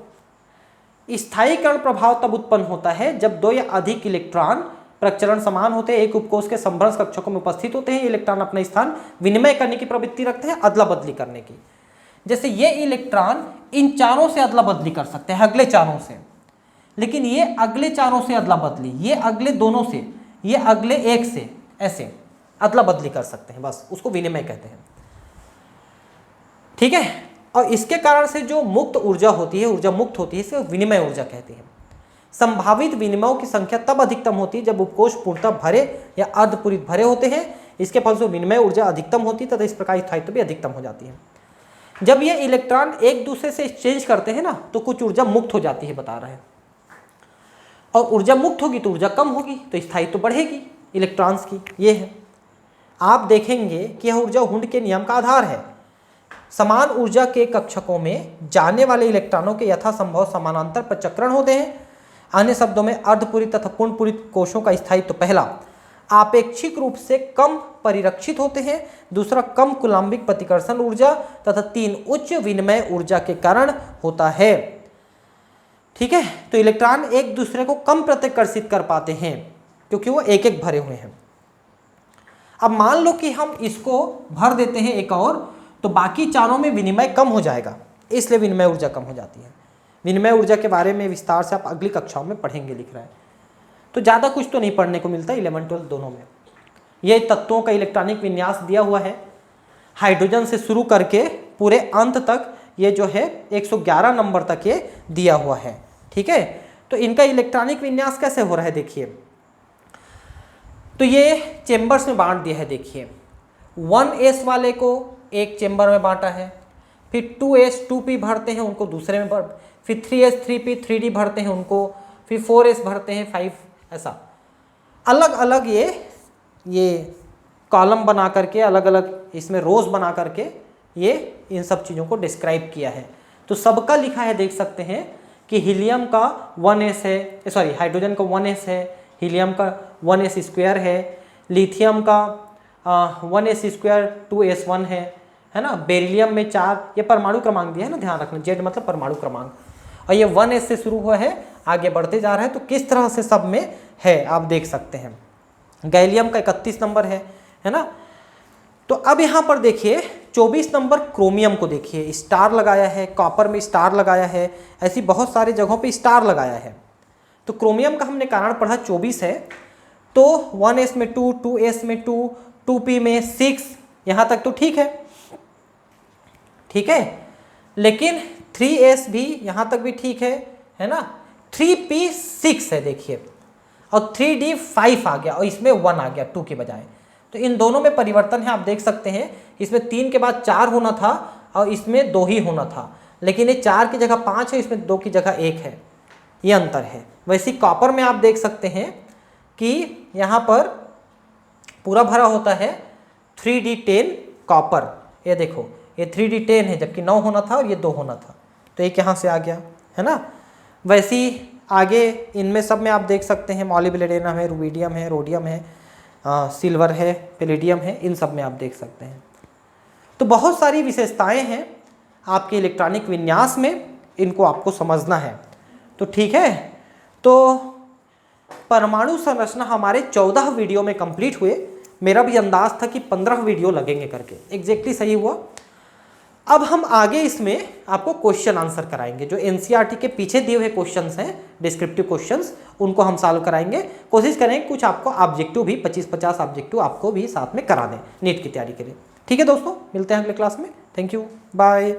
स्थायीकरण प्रभाव तब उत्पन्न होता है जब 2 या अधिक इलेक्ट्रॉन प्रचलन समान होते हैं, एक उपकोष के संभ्रंश कक्षकों में उपस्थित होते हैं। इलेक्ट्रॉन अपना स्थान विनिमय करने की प्रवृत्ति रखते हैं, अदला बदली करने की। जैसे ये इलेक्ट्रॉन इन चारों से अदला बदली कर सकते हैं, अगले चारों से, लेकिन ये अगले चारों से अदला बदली, ये अगले दोनों से, ये अगले एक से, ऐसे अदला बदली कर सकते हैं, बस उसको विनिमय कहते हैं। ठीक है, और इसके कारण से जो मुक्त ऊर्जा होती है, ऊर्जा मुक्त होती है, इसे विनिमय ऊर्जा कहते हैं। संभावित विनिमयों की संख्या तब अधिकतम होती है जब उपकोष पूर्णतः भरे या अर्धपूरित भरे होते हैं। इसके फलस्वरूप विनिमय ऊर्जा अधिकतम होती है तथा इस प्रकार स्थायित्व भी अधिकतम हो जाती है। जब ये इलेक्ट्रॉन एक दूसरे से एक्सचेंज करते हैं ना, तो कुछ ऊर्जा मुक्त हो जाती है, बता रहे हैं, और ऊर्जा मुक्त होगी तो ऊर्जा कम होगी, तो स्थायित्व तो बढ़ेगी इलेक्ट्रॉन्स की। ये है, आप देखेंगे कि यह ऊर्जा हुंड के नियम का आधार है। समान ऊर्जा के कक्षकों में जाने वाले इलेक्ट्रॉनों के यथासंभव समानांतर प्रचक्रण होते हैं। अन्य शब्दों में अर्धपूरित तथा पूर्णपूरित कोशों का स्थायित्व पहला आपेक्षिक रूप से कम परिरक्षित होते हैं, दूसरा कम कूलाम्बिक प्रतिकर्षण ऊर्जा, तथा तीन उच्च विनिमय ऊर्जा के कारण होता है। ठीक है, तो इलेक्ट्रॉन एक दूसरे को कम प्रतिकर्षित कर पाते हैं क्योंकि वो एक एक भरे हुए हैं। अब मान लो कि हम इसको भर देते हैं एक और, तो बाकी चारों में विनिमय कम हो जाएगा, इसलिए विनिमय ऊर्जा कम हो जाती है। विनिमय ऊर्जा के बारे में विस्तार से आप अगली कक्षाओं में पढ़ेंगे, लिख रहा है, तो ज़्यादा कुछ तो नहीं पढ़ने को मिलता 11-12 दोनों में। ये तत्वों का इलेक्ट्रॉनिक विन्यास दिया हुआ है, हाइड्रोजन से शुरू करके पूरे अंत तक ये जो है 111 नंबर तक ये दिया हुआ है। ठीक है, तो इनका इलेक्ट्रॉनिक विन्यास कैसे हो रहा है देखिए, तो ये चेम्बर्स में बांट दिया है। देखिए 1s वाले को एक चेम्बर में बांटा है, फिर 2s 2p भरते हैं उनको दूसरे में, फिर 3s 3p 3d भरते हैं उनको, फिर 4s भरते हैं 5, ऐसा अलग अलग ये कॉलम बना करके, अलग अलग इसमें रोज बना करके ये इन सब चीज़ों को डिस्क्राइब किया है। तो सबका लिखा है, देख सकते हैं कि हीलियम का 1s है, सॉरी हाइड्रोजन का 1s है, हीलियम का 1s स्क्वायर है, लिथियम का 1s स्क्वायर 2s1 है ना। बेरिलियम में 4, ये परमाणु क्रमांक दिया है ना, ध्यान रखना, जेड मतलब परमाणु क्रमांक, और ये 1s से शुरू हुआ है, आगे बढ़ते जा रहा है। तो किस तरह से सब में है आप देख सकते हैं। गैलियम का 31 नंबर है ना। तो अब यहाँ पर देखिए 24 नंबर क्रोमियम को देखिए, स्टार लगाया है, कॉपर में स्टार लगाया है, ऐसी बहुत सारी जगहों पे स्टार लगाया है। तो क्रोमियम का हमने कारण पढ़ा 24 है, तो 1s में 2, 2s में 2, 2p में 6, यहाँ तक तो ठीक है, ठीक है। लेकिन 3s भी यहाँ तक भी ठीक है ना। 3p 6 है देखिए, और 3d 5 आ गया, और इसमें 1 आ गया 2 के बजाय। तो इन दोनों में परिवर्तन है, आप देख सकते हैं। इसमें 3 के बाद 4 होना था और इसमें 2 ही होना था, लेकिन ये 4 की जगह 5 है, इसमें 2 की जगह 1 है, ये अंतर है। वैसे कॉपर में आप देख सकते हैं कि यहाँ पर पूरा भरा होता है 3d10 कॉपर, ये देखो ये 3d10 है, जबकि 9 होना था और ये 2 होना था, तो एक यहाँ से आ गया, है ना। वैसे ही आगे इनमें सब में आप देख सकते हैं मॉलिब्डेनम है, रुबिडियम है, रोडियम है, सिल्वर है, पैलेडियम है, इन सब में आप देख सकते हैं। तो बहुत सारी विशेषताएं हैं आपके इलेक्ट्रॉनिक विन्यास में, इनको आपको समझना है। तो ठीक है, तो परमाणु संरचना हमारे 14 वीडियो में कंप्लीट हुए। मेरा भी अंदाज था कि 15 वीडियो लगेंगे करके, एग्जैक्टली सही हुआ। अब हम आगे इसमें आपको क्वेश्चन आंसर कराएंगे, जो एनसीईआरटी के पीछे दिए हुए क्वेश्चंस हैं, डिस्क्रिप्टिव क्वेश्चंस, उनको हम सॉल्व कराएंगे। कोशिश करेंगे कुछ आपको ऑब्जेक्टिव भी 25-50 ऑब्जेक्टिव आपको भी साथ में करा दें नीट की तैयारी के लिए। ठीक है दोस्तों, मिलते हैं अगले क्लास में। Thank you, bye.